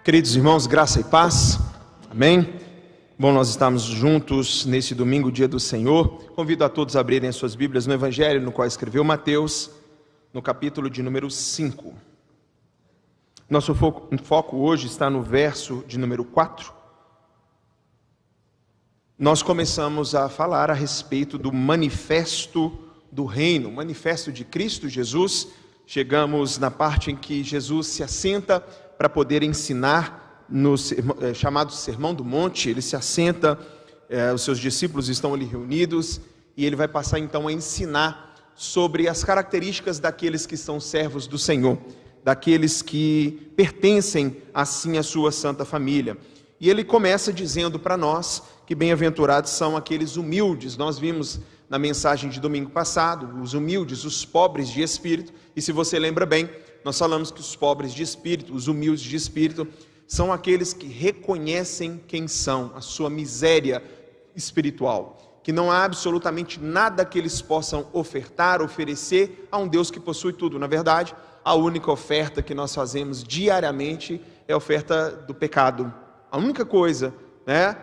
Queridos irmãos, graça e paz, amém? Bom nós estamos juntos nesse domingo, dia do Senhor. Convido a todos a abrirem as suas Bíblias no Evangelho, no qual escreveu Mateus, no capítulo de número 5. Nosso foco hoje está no verso de número 4. Nós começamos a falar a respeito do manifesto do reino, o manifesto de Cristo Jesus. Chegamos na parte em que Jesus se assenta para poder ensinar, no chamado Sermão do Monte. Ele se assenta, os seus discípulos estão ali reunidos, e ele vai passar então a ensinar sobre as características daqueles que são servos do Senhor, daqueles que pertencem assim à sua santa família. E ele começa dizendo para nós que bem-aventurados são aqueles humildes. Nós vimos na mensagem de domingo passado, os humildes, os pobres de espírito, e se você lembra bem, nós falamos que os pobres de espírito, os humildes de espírito, são aqueles que reconhecem quem são, a sua miséria espiritual, que não há absolutamente nada que eles possam oferecer a um Deus que possui tudo. Na verdade, a única oferta que nós fazemos diariamente é a oferta do pecado, a única coisa, né?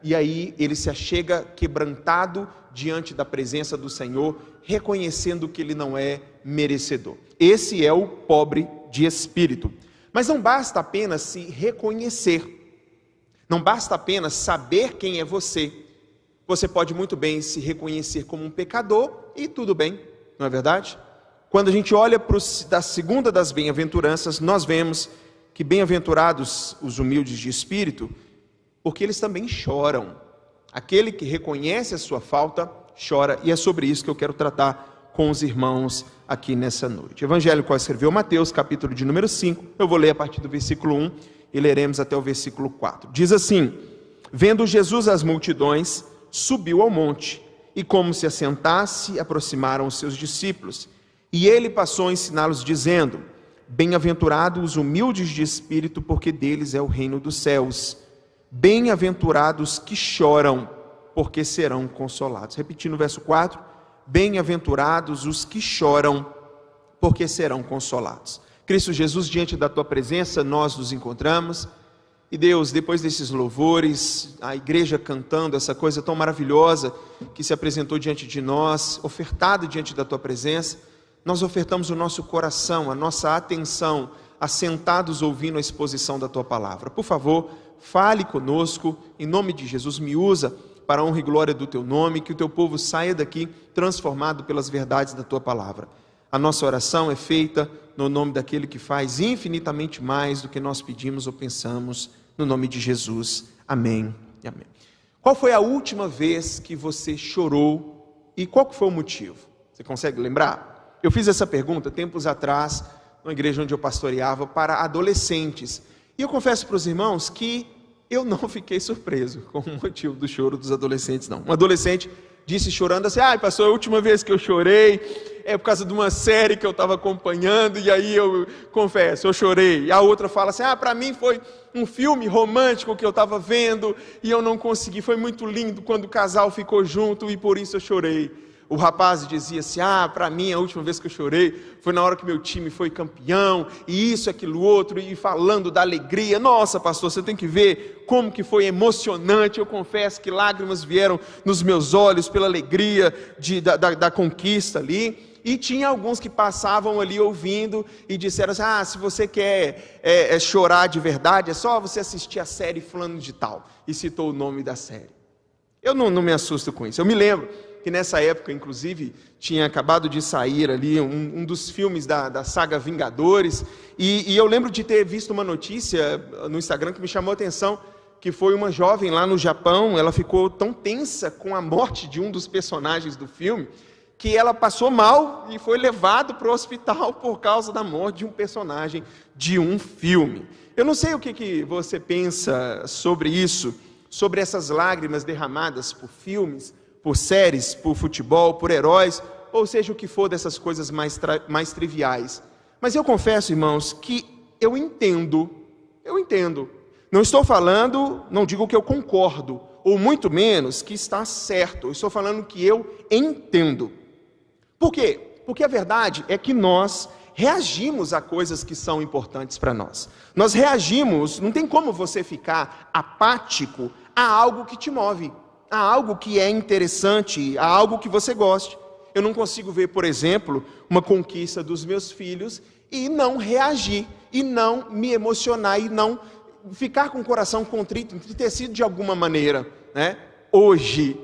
E aí ele se achega quebrantado diante da presença do Senhor, reconhecendo que ele não é merecedor. Esse é o pobre de espírito. Mas não basta apenas se reconhecer, não basta apenas saber quem é você. Você pode muito bem se reconhecer como um pecador e tudo bem, não é verdade? Quando a gente olha para da segunda das bem-aventuranças, nós vemos que bem-aventurados os humildes de espírito, porque eles também choram. Aquele que reconhece a sua falta, chora, e é sobre isso que eu quero tratar com os irmãos aqui nessa noite. Evangelho qual escreveu Mateus, capítulo de número 5, eu vou ler a partir do versículo 1 e leremos até o versículo 4. Diz assim: vendo Jesus as multidões, subiu ao monte, e como se assentasse, aproximaram os seus discípulos, e ele passou a ensiná-los dizendo: bem-aventurados os humildes de espírito, porque deles é o reino dos céus. Bem-aventurados que choram, porque serão consolados. Repetindo o verso 4, bem-aventurados os que choram, porque serão consolados. Cristo Jesus, diante da tua presença, nós nos encontramos, e Deus, depois desses louvores, a igreja cantando essa coisa tão maravilhosa, que se apresentou diante de nós, ofertado diante da tua presença, nós ofertamos o nosso coração, a nossa atenção, assentados ouvindo a exposição da tua palavra. Por favor, fale conosco, em nome de Jesus, me usa para a honra e glória do teu nome, que o teu povo saia daqui transformado pelas verdades da tua palavra. A nossa oração é feita no nome daquele que faz infinitamente mais do que nós pedimos ou pensamos, no nome de Jesus. Amém e amém. Qual foi a última vez que você chorou e qual foi o motivo? Você consegue lembrar? Eu fiz essa pergunta tempos atrás, numa igreja onde eu pastoreava, para adolescentes. E eu confesso para os irmãos que eu não fiquei surpreso com o motivo do choro dos adolescentes, não. Um adolescente disse chorando assim: pastor, a última vez que eu chorei é por causa de uma série que eu estava acompanhando, e aí eu confesso, eu chorei. E a outra fala assim: para mim foi um filme romântico que eu estava vendo, e eu não consegui, foi muito lindo quando o casal ficou junto, e por isso eu chorei. O rapaz dizia assim: para mim a última vez que eu chorei foi na hora que meu time foi campeão, e isso, aquilo, outro, e falando da alegria. Nossa, pastor, você tem que ver como que foi emocionante. Eu confesso que lágrimas vieram nos meus olhos pela alegria da conquista ali. E tinha alguns que passavam ali ouvindo e disseram assim: se você quer chorar de verdade, é só você assistir a série fulano de tal, e citou o nome da série. Eu não me assusto com isso. Eu me lembro que nessa época, inclusive, tinha acabado de sair ali um dos filmes da saga Vingadores, e eu lembro de ter visto uma notícia no Instagram que me chamou a atenção, que foi uma jovem lá no Japão. Ela ficou tão tensa com a morte de um dos personagens do filme, que ela passou mal e foi levado para o hospital por causa da morte de um personagem de um filme. Eu não sei o que você pensa sobre isso, sobre essas lágrimas derramadas por filmes, por séries, por futebol, por heróis, ou seja o que for dessas coisas mais triviais. Mas eu confesso, irmãos, que eu entendo. Não estou falando, não digo que eu concordo, ou muito menos que está certo. Eu estou falando que eu entendo. Por quê? Porque a verdade é que nós reagimos a coisas que são importantes para nós. Nós reagimos, não tem como você ficar apático a algo que te move, a algo que é interessante, a algo que você goste. Eu não consigo ver, por exemplo, uma conquista dos meus filhos e não reagir, e não me emocionar, e não ficar com o coração contrito, entristecido de alguma maneira, né? Hoje,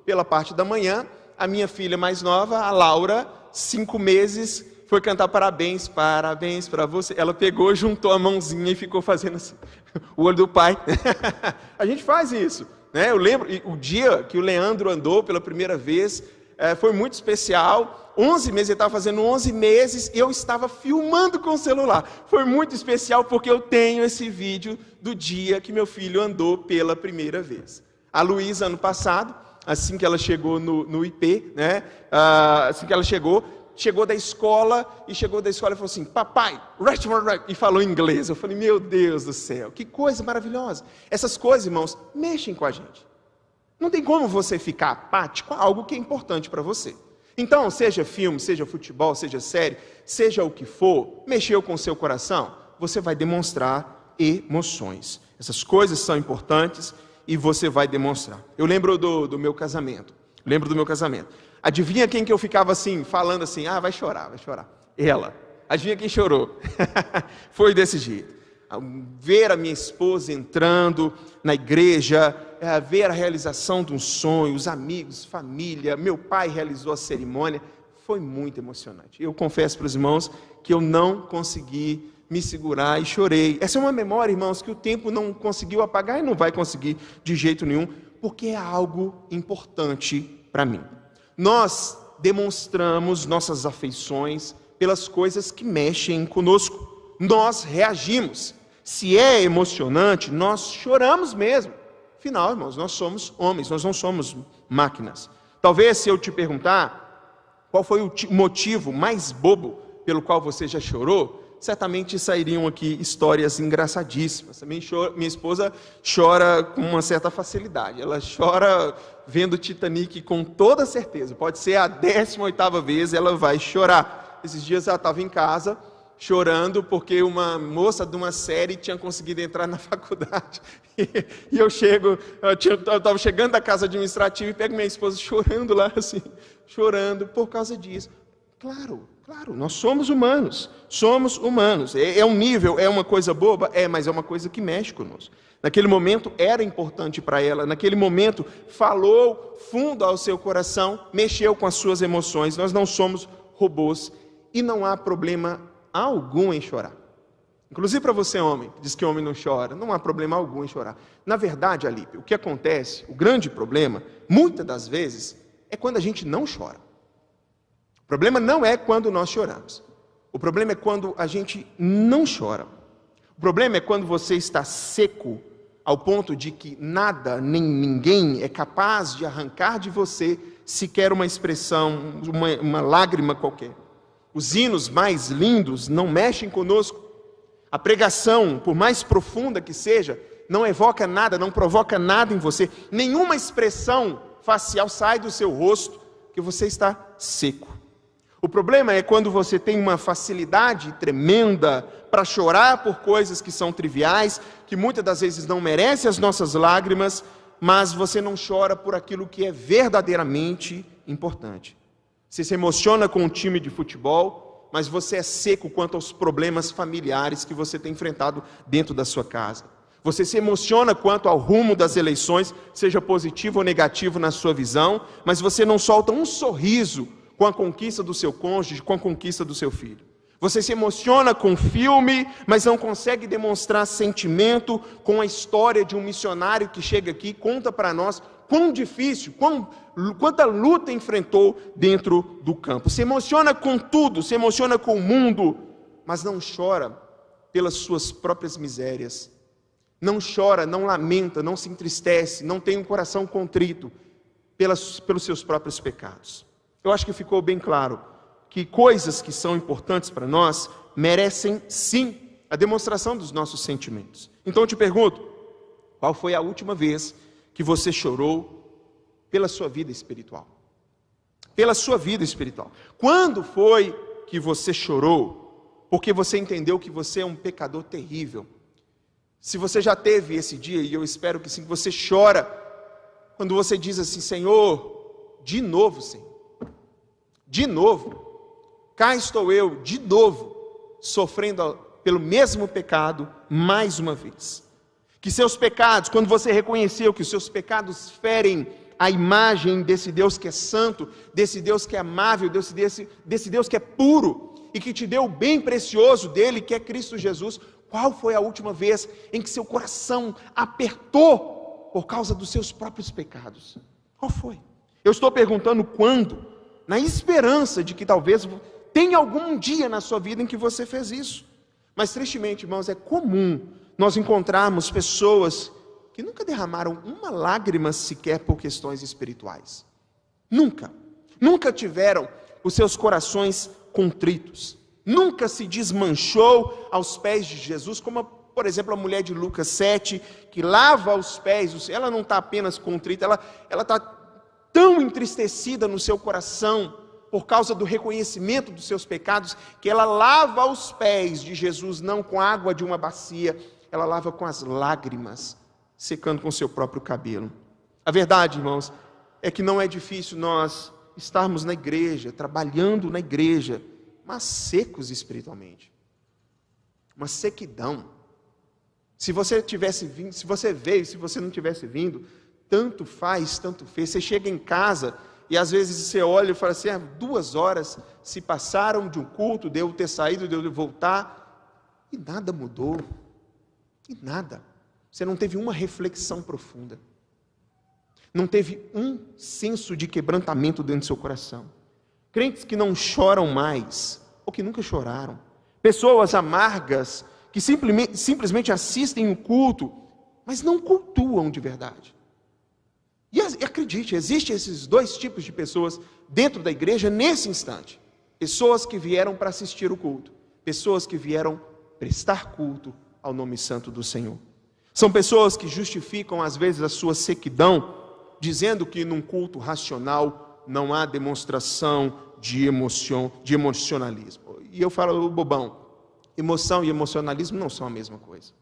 pela parte da manhã, a minha filha mais nova, a Laura, 5 meses, foi cantar parabéns para você. Ela pegou, juntou a mãozinha e ficou fazendo assim, o olho do pai. A gente faz isso, né? Eu lembro, o dia que o Leandro andou pela primeira vez, foi muito especial. 11 meses, ele estava fazendo 11 meses, eu estava filmando com o celular. Foi muito especial porque eu tenho esse vídeo do dia que meu filho andou pela primeira vez. A Luísa, ano passado, assim que ela chegou no IP, né? Assim que ela chegou da escola e falou assim, papai, e falou em inglês. Eu falei, meu Deus do céu, que coisa maravilhosa. Essas coisas, irmãos, mexem com a gente. Não tem como você ficar apático a algo que é importante para você. Então, seja filme, seja futebol, seja série, seja o que for, mexeu com o seu coração, você vai demonstrar emoções. Essas coisas são importantes e você vai demonstrar. Eu lembro do meu casamento. Adivinha quem que eu ficava assim, falando assim, vai chorar. Ela. Adivinha quem chorou? Foi desse jeito. Ver a minha esposa entrando na igreja, ver a realização de um sonho, os amigos, família, meu pai realizou a cerimônia, foi muito emocionante. Eu confesso para os irmãos que eu não consegui me segurar e chorei. Essa é uma memória, irmãos, que o tempo não conseguiu apagar e não vai conseguir de jeito nenhum, porque é algo importante para mim. Nós demonstramos nossas afeições pelas coisas que mexem conosco. Nós reagimos. Se é emocionante, nós choramos mesmo. Afinal, irmãos, nós somos homens, nós não somos máquinas. Talvez se eu te perguntar qual foi o motivo mais bobo pelo qual você já chorou, certamente sairiam aqui histórias engraçadíssimas. Minha esposa chora com uma certa facilidade. Ela chora vendo Titanic com toda certeza. Pode ser a 18ª vez, ela vai chorar. Esses dias ela estava em casa chorando porque uma moça de uma série tinha conseguido entrar na faculdade. E eu estava chegando da casa administrativa e pego minha esposa chorando lá, assim, chorando por causa disso. Claro, nós somos humanos. É um nível, é uma coisa boba? Mas é uma coisa que mexe conosco. Naquele momento era importante para ela, naquele momento falou fundo ao seu coração, mexeu com as suas emoções. Nós não somos robôs e não há problema algum em chorar. Inclusive para você, homem, que diz que homem não chora, não há problema algum em chorar. Na verdade, Alípio, o que acontece, o grande problema, muitas das vezes, é quando a gente não chora. O problema não é quando nós choramos. O problema é quando a gente não chora. O problema é quando você está seco ao ponto de que nada, nem ninguém é capaz de arrancar de você sequer uma expressão, uma lágrima qualquer. Os hinos mais lindos não mexem conosco. A pregação, por mais profunda que seja, não evoca nada, não provoca nada em você. Nenhuma expressão facial sai do seu rosto, que você está seco. O problema é quando você tem uma facilidade tremenda para chorar por coisas que são triviais, que muitas das vezes não merecem as nossas lágrimas, mas você não chora por aquilo que é verdadeiramente importante. Você se emociona com um time de futebol, mas você é seco quanto aos problemas familiares que você tem enfrentado dentro da sua casa. Você se emociona quanto ao rumo das eleições, seja positivo ou negativo na sua visão, mas você não solta um sorriso com a conquista do seu cônjuge, com a conquista do seu filho. Você se emociona com o filme, mas não consegue demonstrar sentimento com a história de um missionário que chega aqui e conta para nós quão difícil, quanta luta enfrentou dentro do campo. Se emociona com tudo, se emociona com o mundo, mas não chora pelas suas próprias misérias. Não chora, não lamenta, não se entristece, não tem um coração contrito pelos seus próprios pecados. Eu acho que ficou bem claro que coisas que são importantes para nós merecem, sim, a demonstração dos nossos sentimentos. Então eu te pergunto, qual foi a última vez que você chorou pela sua vida espiritual? Pela sua vida espiritual. Quando foi que você chorou, porque você entendeu que você é um pecador terrível. Se você já teve esse dia, e eu espero que sim, que você chora, quando você diz assim: Senhor, de novo, Senhor, de novo, cá estou eu, de novo, sofrendo pelo mesmo pecado, mais uma vez. Que seus pecados, quando você reconheceu que os seus pecados ferem a imagem desse Deus que é santo, desse Deus que é amável, desse Deus que é puro, e que te deu o bem precioso dele, que é Cristo Jesus, qual foi a última vez em que seu coração apertou por causa dos seus próprios pecados? Qual foi? Eu estou perguntando quando, na esperança de que talvez tenha algum dia na sua vida em que você fez isso. Mas tristemente, irmãos, é comum nós encontrarmos pessoas que nunca derramaram uma lágrima sequer por questões espirituais. Nunca tiveram os seus corações contritos. Nunca se desmanchou aos pés de Jesus, como, por exemplo, a mulher de Lucas 7, que lava os pés. Ela não está apenas contrita, ela está tão entristecida no seu coração, por causa do reconhecimento dos seus pecados, que ela lava os pés de Jesus, não com a água de uma bacia, ela lava com as lágrimas, secando com o seu próprio cabelo. A verdade, irmãos, é que não é difícil nós estarmos na igreja, trabalhando na igreja, mas secos espiritualmente. Uma sequidão. Se você tivesse vindo, se você veio, se você não tivesse vindo, tanto faz, tanto fez. Você chega em casa e às vezes você olha e fala assim: 2 horas se passaram de um culto, devo ter saído, devo voltar, e nada mudou. E nada. Você não teve uma reflexão profunda. Não teve um senso de quebrantamento dentro do seu coração. Crentes que não choram mais, ou que nunca choraram. Pessoas amargas, que simplesmente assistem o culto, mas não cultuam de verdade. E acredite, existem esses 2 tipos de pessoas dentro da igreja nesse instante. Pessoas que vieram para assistir o culto. Pessoas que vieram prestar culto ao nome santo do Senhor. São pessoas que justificam às vezes a sua sequidão, dizendo que num culto racional não há demonstração de emocionalismo. E eu falo bobão, emoção e emocionalismo não são a mesma coisa.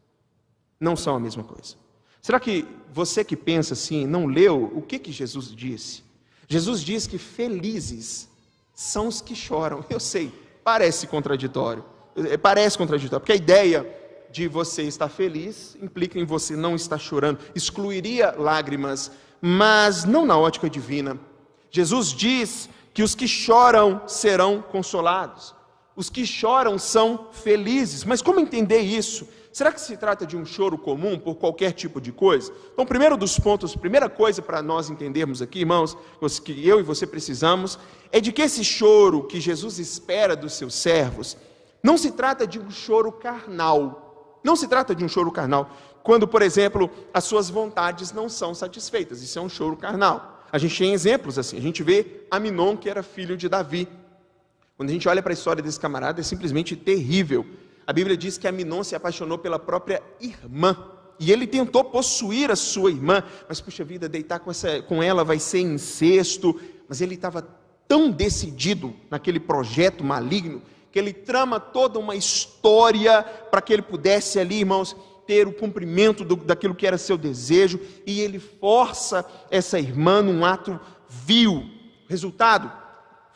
Não são a mesma coisa. Será que você que pensa assim, não leu o que Jesus disse? Jesus diz que felizes são os que choram. Eu sei, parece contraditório, porque a ideia de você estar feliz implica em você não estar chorando, excluiria lágrimas, mas não na ótica divina. Jesus diz que os que choram serão consolados, os que choram são felizes. Mas como entender isso? Será que se trata de um choro comum por qualquer tipo de coisa? Então, primeira coisa para nós entendermos aqui, irmãos, que eu e você precisamos, é de que esse choro que Jesus espera dos seus servos, não se trata de um choro carnal. Não se trata de um choro carnal. Quando, por exemplo, as suas vontades não são satisfeitas. Isso é um choro carnal. A gente tem exemplos assim. A gente vê Aminon, que era filho de Davi. Quando a gente olha para a história desse camarada, é simplesmente terrível. A Bíblia diz que Aminon se apaixonou pela própria irmã. E ele tentou possuir a sua irmã. Mas, puxa vida, deitar com ela vai ser incesto. Mas ele estava tão decidido naquele projeto maligno, que ele trama toda uma história para que ele pudesse ali, irmãos, ter o cumprimento daquilo que era seu desejo, e ele força essa irmã num ato vil. Resultado,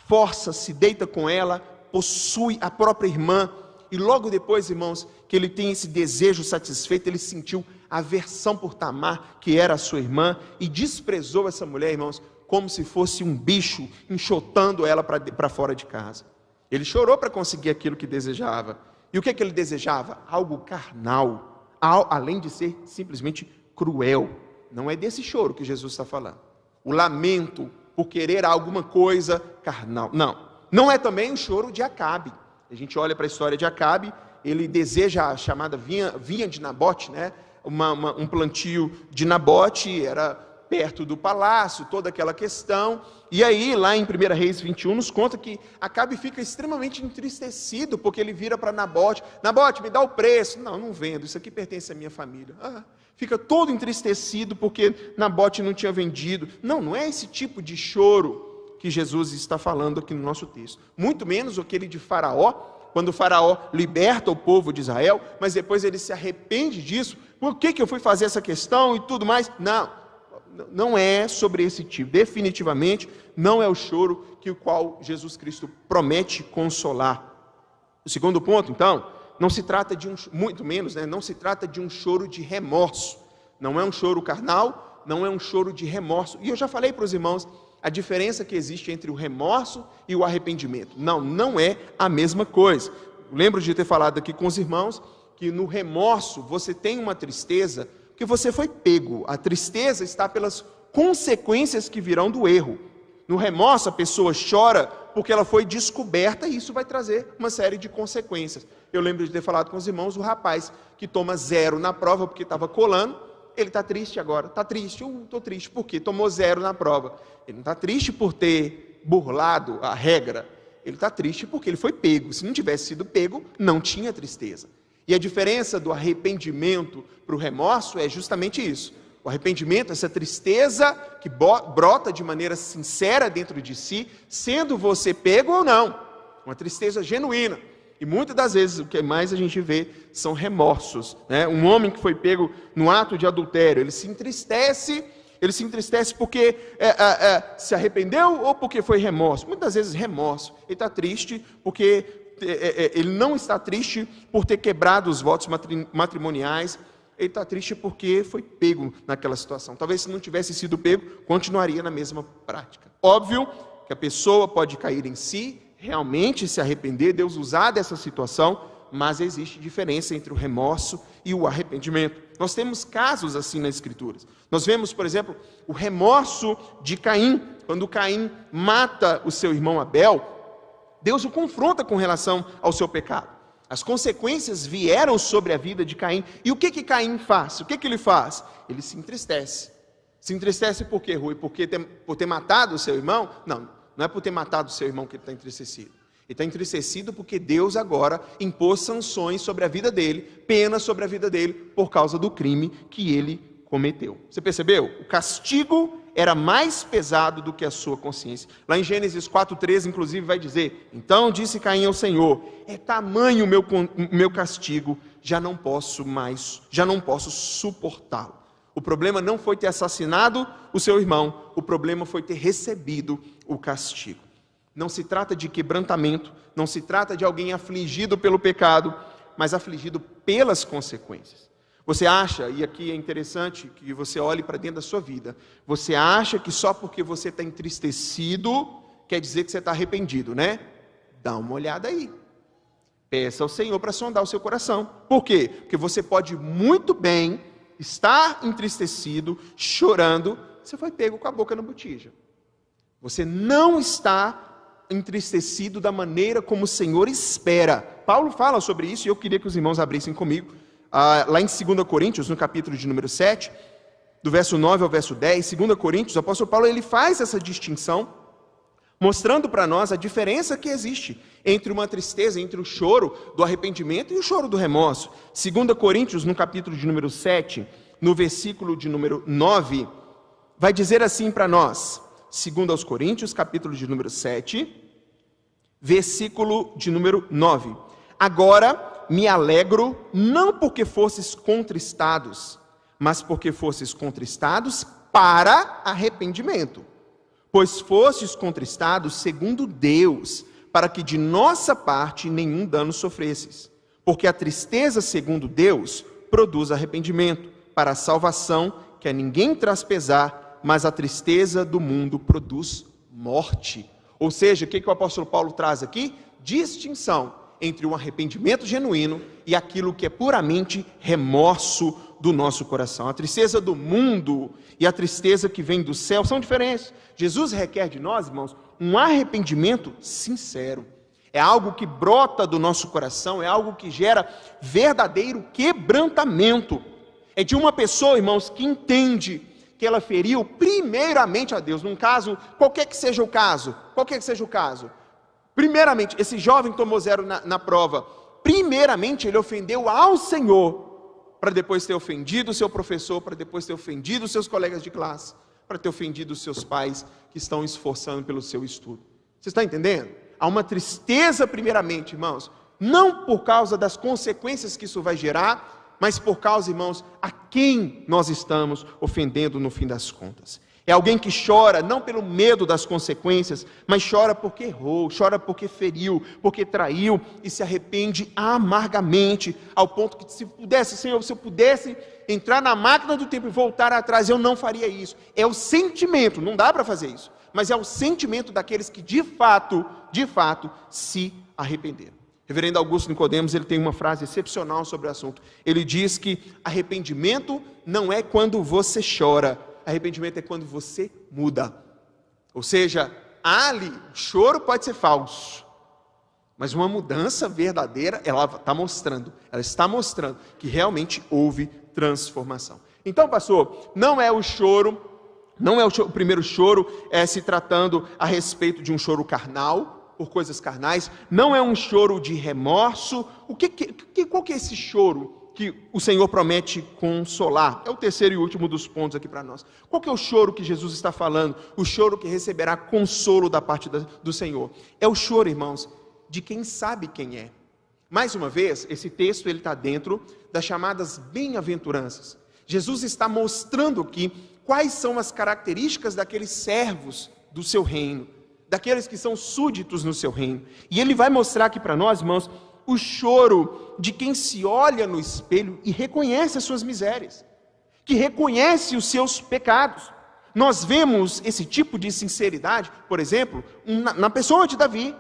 força-se, deita com ela, possui a própria irmã, e logo depois, irmãos, que ele tem esse desejo satisfeito, ele sentiu aversão por Tamar, que era a sua irmã, e desprezou essa mulher, irmãos, como se fosse um bicho, enxotando ela para fora de casa. Ele chorou para conseguir aquilo que desejava. E o que ele desejava? Algo carnal, além de ser simplesmente cruel. Não é desse choro que Jesus está falando. O lamento por querer alguma coisa carnal. Não é também o choro de Acabe. A gente olha para a história de Acabe, ele deseja a chamada vinha de Nabote, né? Um plantio de Nabote, era perto do palácio, toda aquela questão. E aí, lá em 1 Reis 21, nos conta que Acabe fica extremamente entristecido, porque ele vira para Nabote: Nabote, me dá o preço. Não vendo, isso aqui pertence à minha família. Fica todo entristecido porque Nabote não tinha vendido. Não é esse tipo de choro que Jesus está falando aqui no nosso texto. Muito menos aquele de Faraó, quando o Faraó liberta o povo de Israel, mas depois ele se arrepende disso. Por que eu fui fazer essa questão e tudo mais? Não é sobre esse tipo. Definitivamente não é o choro que o qual Jesus Cristo promete consolar. O segundo ponto, então, não se trata de muito menos, não se trata de um choro de remorso. Não é um choro carnal, não é um choro de remorso. E eu já falei para os irmãos a diferença que existe entre o remorso e o arrependimento. Não é a mesma coisa. Lembro de ter falado aqui com os irmãos que no remorso você tem uma tristeza que você foi pego. A tristeza está pelas consequências que virão do erro. No remorso a pessoa chora porque ela foi descoberta e isso vai trazer uma série de consequências. Eu lembro de ter falado com os irmãos, o rapaz que toma 0 na prova porque estava colando, ele está triste agora, está triste, estou triste, por quê? Tomou 0 na prova. Ele não está triste por ter burlado a regra, ele está triste porque ele foi pego. Se não tivesse sido pego, não tinha tristeza. E a diferença do arrependimento para o remorso é justamente isso. O arrependimento, essa tristeza que brota de maneira sincera dentro de si, sendo você pego ou não, uma tristeza genuína. E muitas das vezes o que mais a gente vê são remorsos. Um homem que foi pego no ato de adultério, ele se entristece porque se arrependeu ou porque foi remorso? Muitas vezes remorso. Ele está triste porque ele não está triste por ter quebrado os votos matrimoniais, ele está triste porque foi pego naquela situação. Talvez se não tivesse sido pego, continuaria na mesma prática. Óbvio que a pessoa pode cair em si, realmente se arrepender, Deus usar dessa situação, mas existe diferença entre o remorso e o arrependimento. Nós temos casos assim nas Escrituras. Nós vemos, por exemplo, o remorso de Caim. Quando Caim mata o seu irmão Abel, Deus o confronta com relação ao seu pecado. As consequências vieram sobre a vida de Caim. E o que Caim faz? O que ele faz? Ele se entristece. Se entristece por quê, Rui? Por ter matado o seu irmão? Não é por ter matado o seu irmão que ele está entristecido. Ele está entristecido porque Deus agora impôs sanções sobre a vida dele, penas sobre a vida dele, por causa do crime que ele cometeu. Você percebeu? O castigo era mais pesado do que a sua consciência. Lá em Gênesis 4:13, inclusive, vai dizer: então disse Caim ao Senhor, é tamanho o meu castigo, já não posso suportá-lo. O problema não foi ter assassinado o seu irmão, o problema foi ter recebido o castigo. Não se trata de quebrantamento, não se trata de alguém afligido pelo pecado, mas afligido pelas consequências. Você acha, e aqui é interessante que você olhe para dentro da sua vida, você acha que só porque você está entristecido, quer dizer que você está arrependido, né? Dá uma olhada aí. Peça ao Senhor para sondar o seu coração. Por quê? Porque você pode muito bem estar entristecido, chorando, você foi pego com a boca na botija. Você não está entristecido da maneira como o Senhor espera. Paulo fala sobre isso e eu queria que os irmãos abrissem comigo. Lá em 2 Coríntios, no capítulo de número 7, do verso 9 ao verso 10, 2 Coríntios, o apóstolo Paulo ele faz essa distinção, mostrando para nós a diferença que existe entre uma tristeza, entre o choro do arrependimento e o choro do remorso. 2 Coríntios, no capítulo de número 7, no versículo de número 9, vai dizer assim para nós, 2 Coríntios, capítulo de número 7, versículo de número 9. Agora me alegro, não porque fosses contristados, mas porque fosses contristados para arrependimento. Pois fostes contristados segundo Deus, para que de nossa parte nenhum dano sofresses. Porque a tristeza segundo Deus produz arrependimento, para a salvação, que a ninguém traz pesar, mas a tristeza do mundo produz morte. Ou seja, o que o apóstolo Paulo traz aqui? Distinção entre um arrependimento genuíno e aquilo que é puramente remorso do nosso coração. A tristeza do mundo e a tristeza que vem do céu são diferentes. Jesus requer de nós, irmãos, um arrependimento sincero. É algo que brota do nosso coração, é algo que gera verdadeiro quebrantamento. É de uma pessoa, irmãos, que entende que ela feriu primeiramente a Deus. Num caso, qualquer que seja o caso, primeiramente, esse jovem tomou 0 na prova. Primeiramente, ele ofendeu ao Senhor, para depois ter ofendido o seu professor, para depois ter ofendido os seus colegas de classe. para ter ofendido os seus pais que estão esforçando pelo seu estudo. Você está entendendo? Há uma tristeza primeiramente, irmãos, não por causa das consequências que isso vai gerar, mas por causa, irmãos, a quem nós estamos ofendendo no fim das contas. É alguém que chora não pelo medo das consequências, mas chora porque errou, chora porque feriu, porque traiu e se arrepende amargamente, ao ponto que se pudesse, Senhor, se eu pudesse entrar na máquina do tempo e voltar atrás, eu não faria isso. É o sentimento, não dá para fazer isso, mas é o sentimento daqueles que de fato, se arrependeram. Reverendo Augusto Nicodemos, ele tem uma frase excepcional sobre o assunto. Ele diz que arrependimento não é quando você chora, arrependimento é quando você muda. Ou seja, ali, o choro pode ser falso, mas uma mudança verdadeira, ela está mostrando que realmente houve transformação. Então, pastor, não é o primeiro choro, se tratando a respeito de um choro carnal, por coisas carnais, não é um choro de remorso. Qual que é esse choro que o Senhor promete consolar? É o terceiro e último dos pontos aqui para nós. Qual que é o choro que Jesus está falando? O choro que receberá consolo da parte do Senhor. É o choro, irmãos, de quem sabe quem é. Mais uma vez, esse texto ele está dentro das chamadas bem-aventuranças. Jesus está mostrando aqui quais são as características daqueles servos do seu reino, daqueles que são súditos no seu reino. E ele vai mostrar aqui para nós, irmãos, o choro de quem se olha no espelho e reconhece as suas misérias, que reconhece os seus pecados. Nós vemos esse tipo de sinceridade, por exemplo, na pessoa de Davi,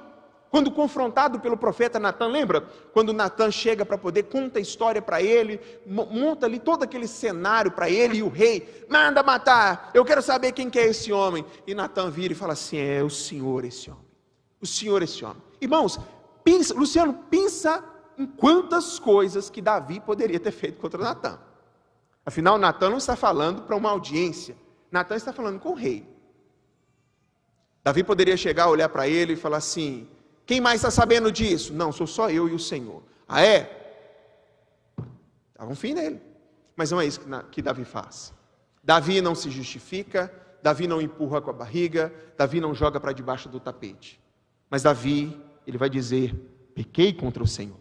quando confrontado pelo profeta Natan. Lembra? Quando Natan chega para poder, conta a história para ele, monta ali todo aquele cenário para ele, e o rei manda matar, eu quero saber quem que é esse homem. E Natan vira e fala assim: é o Senhor esse homem, o Senhor esse homem. Irmãos, Luciano, pensa em quantas coisas que Davi poderia ter feito contra Natan. Afinal, Natan não está falando para uma audiência, Natan está falando com o rei. Davi poderia chegar, olhar para ele e falar assim: quem mais está sabendo disso? Não, sou só eu e o Senhor. Ah, é? Dava um fim nele. Mas não é isso que Davi faz. Davi não se justifica, Davi não empurra com a barriga, Davi não joga para debaixo do tapete. Mas Davi, ele vai dizer: pequei contra o Senhor.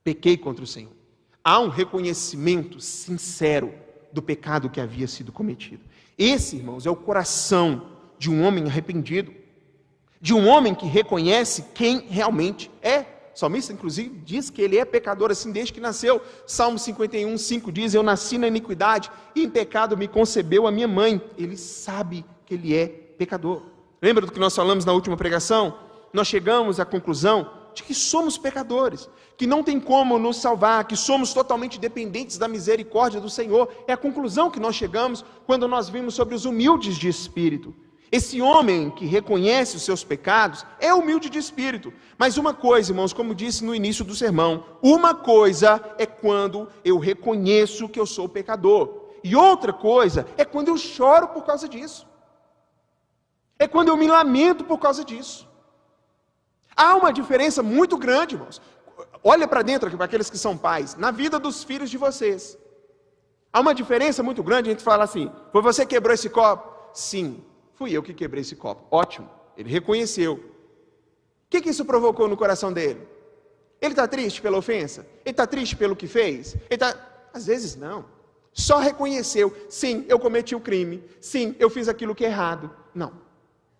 Pequei contra o Senhor. Há um reconhecimento sincero do pecado que havia sido cometido. Esse, irmãos, é o coração de um homem arrependido, de um homem que reconhece quem realmente é. O salmista, inclusive, diz que ele é pecador assim desde que nasceu. Salmo 51:5 diz: eu nasci na iniquidade e em pecado me concebeu a minha mãe. Ele sabe que ele é pecador. Lembra do que nós falamos na última pregação? Nós chegamos à conclusão de que somos pecadores, que não tem como nos salvar, que somos totalmente dependentes da misericórdia do Senhor. É a conclusão que nós chegamos quando nós vimos sobre os humildes de espírito. Esse homem que reconhece os seus pecados é humilde de espírito. Mas uma coisa, irmãos, como disse no início do sermão, uma coisa é quando eu reconheço que eu sou pecador, e outra coisa é quando eu choro por causa disso, é quando eu me lamento por causa disso. Há uma diferença muito grande, irmãos. Olha para dentro aqui, para aqueles que são pais, na vida dos filhos de vocês. Há uma diferença muito grande. A gente fala assim: foi você que quebrou esse copo? Sim, fui eu que quebrei esse copo. Ótimo, ele reconheceu. O que isso provocou no coração dele? Ele está triste pela ofensa? Ele está triste pelo que fez? Às vezes não. Só reconheceu: sim, eu cometi o crime. Sim, eu fiz aquilo que é errado.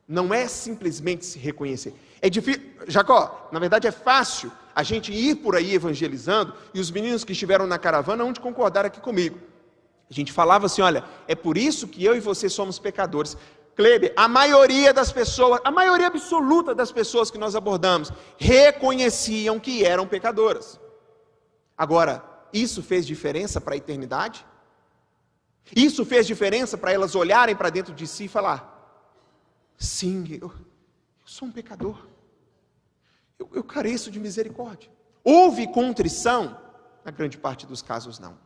Não é simplesmente se reconhecer. É difícil, Jacó, na verdade é fácil a gente ir por aí evangelizando, e os meninos que estiveram na caravana onde concordaram aqui comigo. A gente falava assim: olha, é por isso que eu e você somos pecadores. Kleber, a maioria das pessoas, a maioria absoluta das pessoas que nós abordamos, reconheciam que eram pecadoras. Agora, isso fez diferença para a eternidade? Isso fez diferença para elas olharem para dentro de si e falar: sim, eu sou um pecador, eu careço de misericórdia. Houve contrição? Na grande parte dos casos não.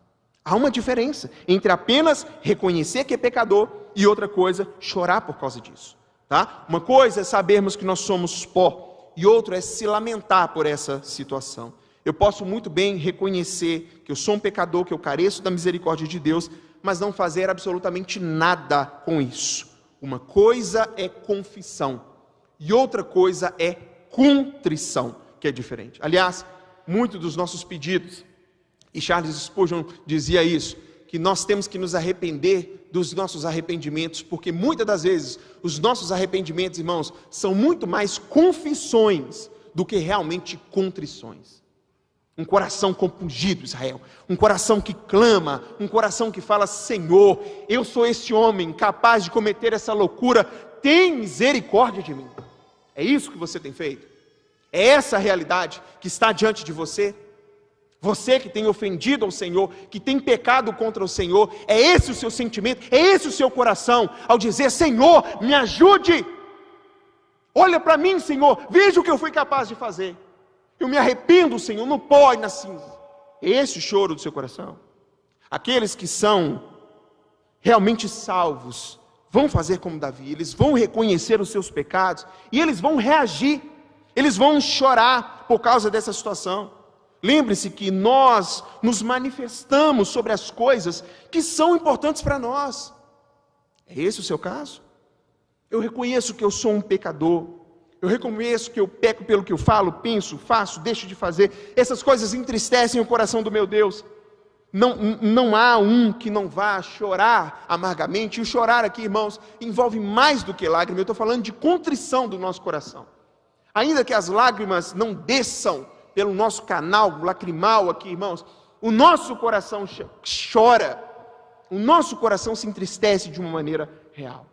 Há uma diferença entre apenas reconhecer que é pecador e outra coisa, chorar por causa disso, tá? Uma coisa é sabermos que nós somos pó, e outra é se lamentar por essa situação. Eu posso muito bem reconhecer que eu sou um pecador, que eu careço da misericórdia de Deus, mas não fazer absolutamente nada com isso. Uma coisa é confissão e outra coisa é contrição, que é diferente. Aliás, muitos dos nossos pedidos, e Charles Spurgeon dizia isso, que nós temos que nos arrepender dos nossos arrependimentos, porque muitas das vezes os nossos arrependimentos, irmãos, são muito mais confissões do que realmente contrições. Um coração compungido, Israel, um coração que clama, um coração que fala: Senhor, eu sou esse homem capaz de cometer essa loucura, tem misericórdia de mim. É isso que você tem feito? É essa a realidade que está diante de você? Você que tem ofendido ao Senhor, que tem pecado contra o Senhor, é esse o seu sentimento, é esse o seu coração, ao dizer: Senhor, me ajude, olha para mim, Senhor, veja o que eu fui capaz de fazer, eu me arrependo, Senhor, no pó e na cinza. É esse o choro do seu coração? Aqueles que são realmente salvos, vão fazer como Davi, eles vão reconhecer os seus pecados, e eles vão reagir, eles vão chorar por causa dessa situação. Lembre-se que nós nos manifestamos sobre as coisas que são importantes para nós. É esse o seu caso? Eu reconheço que eu sou um pecador. Eu reconheço que eu peco pelo que eu falo, penso, faço, deixo de fazer. Essas coisas entristecem o coração do meu Deus. Não há um que não vá chorar amargamente. E o chorar aqui, irmãos, envolve mais do que lágrimas. Eu estou falando de contrição do nosso coração. Ainda que as lágrimas não desçam pelo nosso canal lacrimal aqui, irmãos, o nosso coração chora, o nosso coração se entristece de uma maneira real.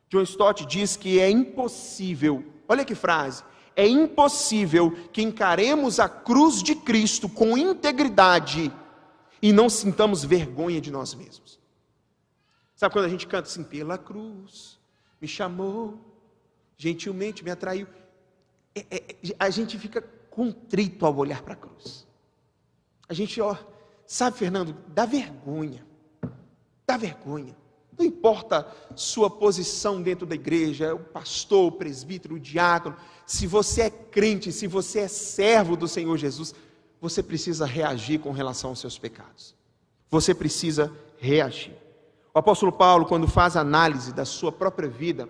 John Stott diz que é impossível, olha que frase, é impossível que encaremos a cruz de Cristo com integridade e não sintamos vergonha de nós mesmos. Sabe quando a gente canta assim: pela cruz me chamou, gentilmente me atraiu, a gente fica contrito ao olhar para a cruz. A gente, sabe, Fernando, dá vergonha. Não importa sua posição dentro da igreja, o pastor, o presbítero, o diácono, se você é crente, se você é servo do Senhor Jesus, você precisa reagir com relação aos seus pecados. Você precisa reagir. O apóstolo Paulo, quando faz análise da sua própria vida,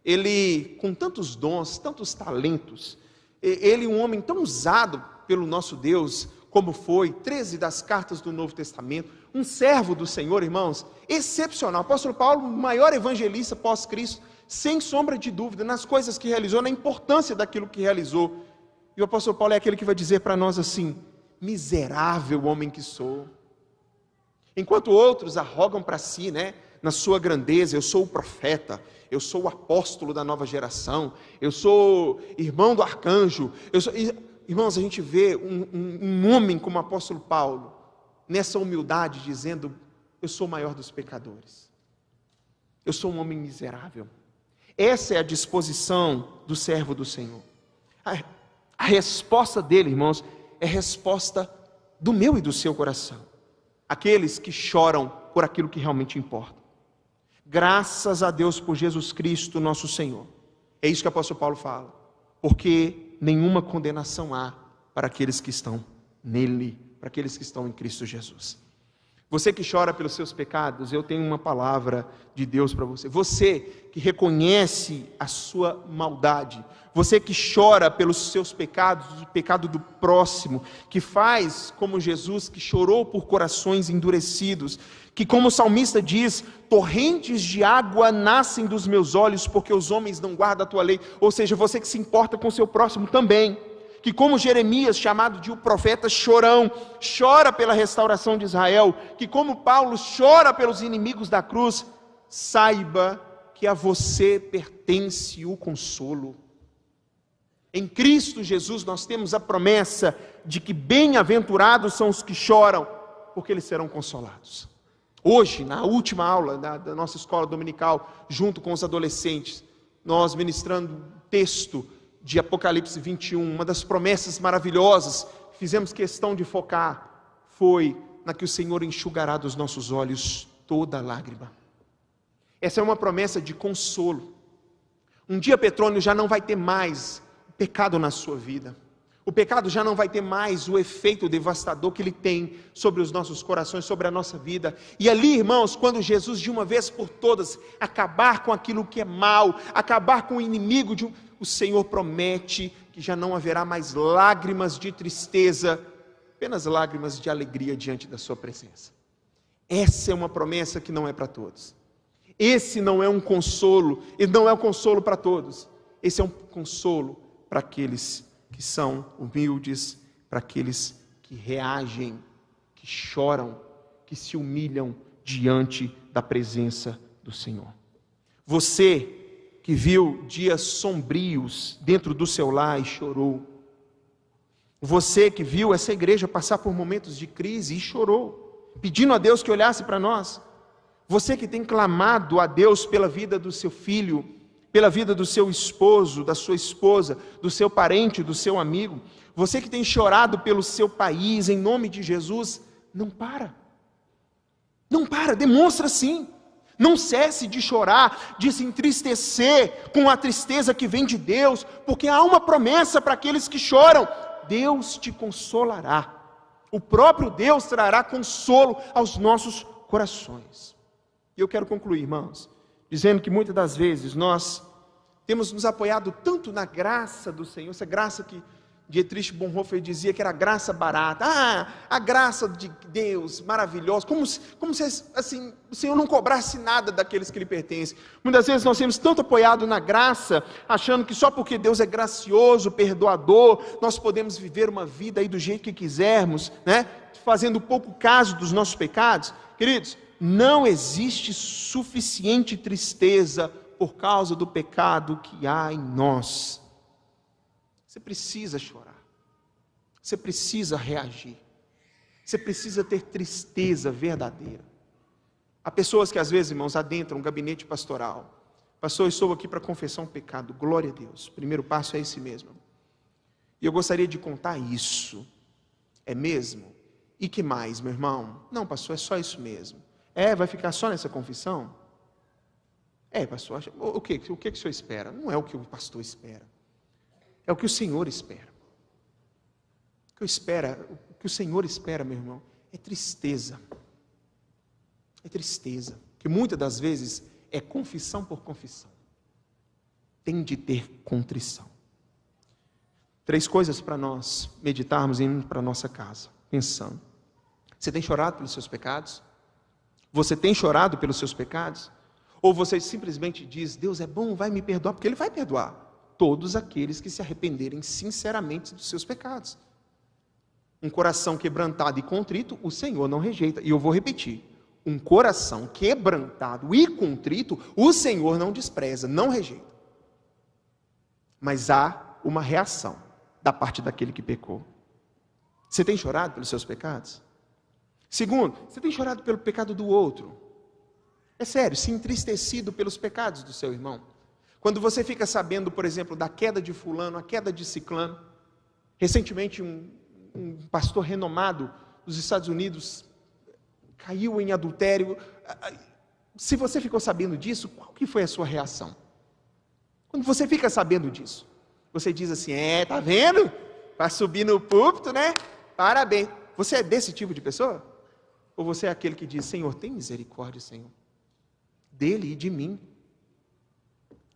ele, com tantos dons, tantos talentos, ele, um homem tão usado pelo nosso Deus, como foi 13 das cartas do Novo Testamento, um servo do Senhor, irmãos, excepcional. O apóstolo Paulo, o maior evangelista pós-Cristo, sem sombra de dúvida, nas coisas que realizou, na importância daquilo que realizou. E o apóstolo Paulo é aquele que vai dizer para nós assim: miserável homem que sou. Enquanto outros arrogam para si, na sua grandeza: eu sou o profeta, eu sou o apóstolo da nova geração, eu sou irmão do arcanjo, irmãos, a gente vê um homem como o apóstolo Paulo, nessa humildade, dizendo: eu sou o maior dos pecadores, eu sou um homem miserável. Essa é a disposição do servo do Senhor. A resposta dele, irmãos, é resposta do meu e do seu coração. Aqueles que choram por aquilo que realmente importa. Graças a Deus por Jesus Cristo, nosso Senhor. É isso que o apóstolo Paulo fala. Porque nenhuma condenação há para aqueles que estão nele, para aqueles que estão em Cristo Jesus. Você que chora pelos seus pecados, eu tenho uma palavra de Deus para você. Você que reconhece a sua maldade, você que chora pelos seus pecados, o pecado do próximo, que faz como Jesus, que chorou por corações endurecidos, que, como o salmista diz: torrentes de água nascem dos meus olhos, porque os homens não guardam a tua lei. Ou seja, você que se importa com o seu próximo também, que, como Jeremias, chamado de o profeta chorão, chora pela restauração de Israel, que, como Paulo, chora pelos inimigos da cruz, saiba que a você pertence o consolo. Em Cristo Jesus nós temos a promessa de que bem-aventurados são os que choram, porque eles serão consolados. Hoje, na última aula da nossa escola dominical, junto com os adolescentes, nós ministrando um texto de Apocalipse 21, uma das promessas maravilhosas que fizemos questão de focar, foi na que o Senhor enxugará dos nossos olhos toda lágrima. Essa é uma promessa de consolo. Um dia, Petrônio, já não vai ter mais pecado na sua vida. O pecado já não vai ter mais o efeito devastador que ele tem sobre os nossos corações, sobre a nossa vida. E ali, irmãos, quando Jesus de uma vez por todas acabar com aquilo que é mal, acabar com o inimigo, o Senhor promete que já não haverá mais lágrimas de tristeza, apenas lágrimas de alegria diante da sua presença. Essa é uma promessa que não é para todos. Esse não é um consolo, ele não é um consolo para todos. Esse é um consolo para aqueles que são humildes, para aqueles que reagem, que choram, que se humilham diante da presença do Senhor. Você que viu dias sombrios dentro do seu lar e chorou. Você que viu essa igreja passar por momentos de crise e chorou, pedindo a Deus que olhasse para nós. Você que tem clamado a Deus pela vida do seu filho, pela vida do seu esposo, da sua esposa, do seu parente, do seu amigo. Você que tem chorado pelo seu país, em nome de Jesus, não para. Não para, demonstra sim. Não cesse de chorar, de se entristecer com a tristeza que vem de Deus, porque há uma promessa para aqueles que choram: Deus te consolará. O próprio Deus trará consolo aos nossos corações. E eu quero concluir, irmãos, dizendo que muitas das vezes nós temos nos apoiado tanto na graça do Senhor, essa graça que Dietrich Bonhoeffer dizia que era graça barata. A graça de Deus maravilhosa, como se assim, o Senhor não cobrasse nada daqueles que lhe pertencem. Muitas vezes nós temos tanto apoiado na graça, achando que só porque Deus é gracioso, perdoador, nós podemos viver uma vida aí do jeito que quisermos, né? Fazendo pouco caso dos nossos pecados. Queridos, não existe suficiente tristeza por causa do pecado que há em nós. Você precisa chorar, você precisa reagir, você precisa ter tristeza verdadeira. Há pessoas que às vezes, irmãos, adentram um gabinete pastoral. Pastor, eu estou aqui para confessar um pecado. Glória a Deus, o primeiro passo é esse mesmo. E eu gostaria de contar isso. É mesmo? E que mais, meu irmão? Não, pastor, é só isso mesmo. Vai ficar só nessa confissão? Pastor, o que o senhor espera? Não é o que o pastor espera. É o que o Senhor espera. O que o Senhor espera, meu irmão, é tristeza. É tristeza. Que muitas das vezes é confissão por confissão. Tem de ter contrição. 3 coisas para nós meditarmos e irmos para a nossa casa, pensando. Você tem chorado pelos seus pecados? Você tem chorado pelos seus pecados? Ou você simplesmente diz: Deus é bom, vai me perdoar, porque Ele vai perdoar todos aqueles que se arrependerem sinceramente dos seus pecados. Um coração quebrantado e contrito, o Senhor não rejeita. E eu vou repetir: um coração quebrantado e contrito, o Senhor não despreza, não rejeita. Mas há uma reação da parte daquele que pecou. Você tem chorado pelos seus pecados? Segundo, você tem chorado pelo pecado do outro? É sério, se entristecido pelos pecados do seu irmão? Quando você fica sabendo, por exemplo, da queda de fulano, a queda de ciclano. Recentemente um pastor renomado dos Estados Unidos caiu em adultério. Se você ficou sabendo disso, qual que foi a sua reação? Quando você fica sabendo disso, você diz assim: tá vendo? Para subir no púlpito, né? Parabéns. Você é desse tipo de pessoa? Ou você é aquele que diz: Senhor, tem misericórdia, Senhor, dele e de mim.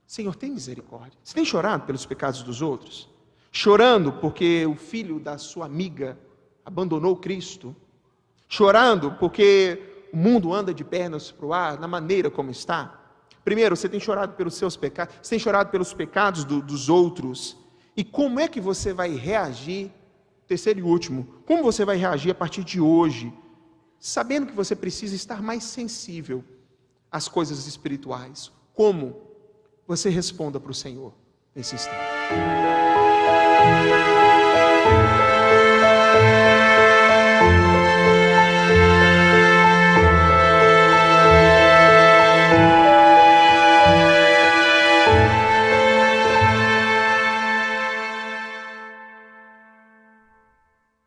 Senhor, tem misericórdia. Você tem chorado pelos pecados dos outros? Chorando porque o filho da sua amiga abandonou Cristo? Chorando porque o mundo anda de pernas para o ar, na maneira como está? Primeiro, você tem chorado pelos seus pecados? Você tem chorado pelos pecados dos outros? E como é que você vai reagir? Terceiro e último, como você vai reagir a partir de hoje, sabendo que você precisa estar mais sensível às coisas espirituais? Como? Você responda para o Senhor nesse instante.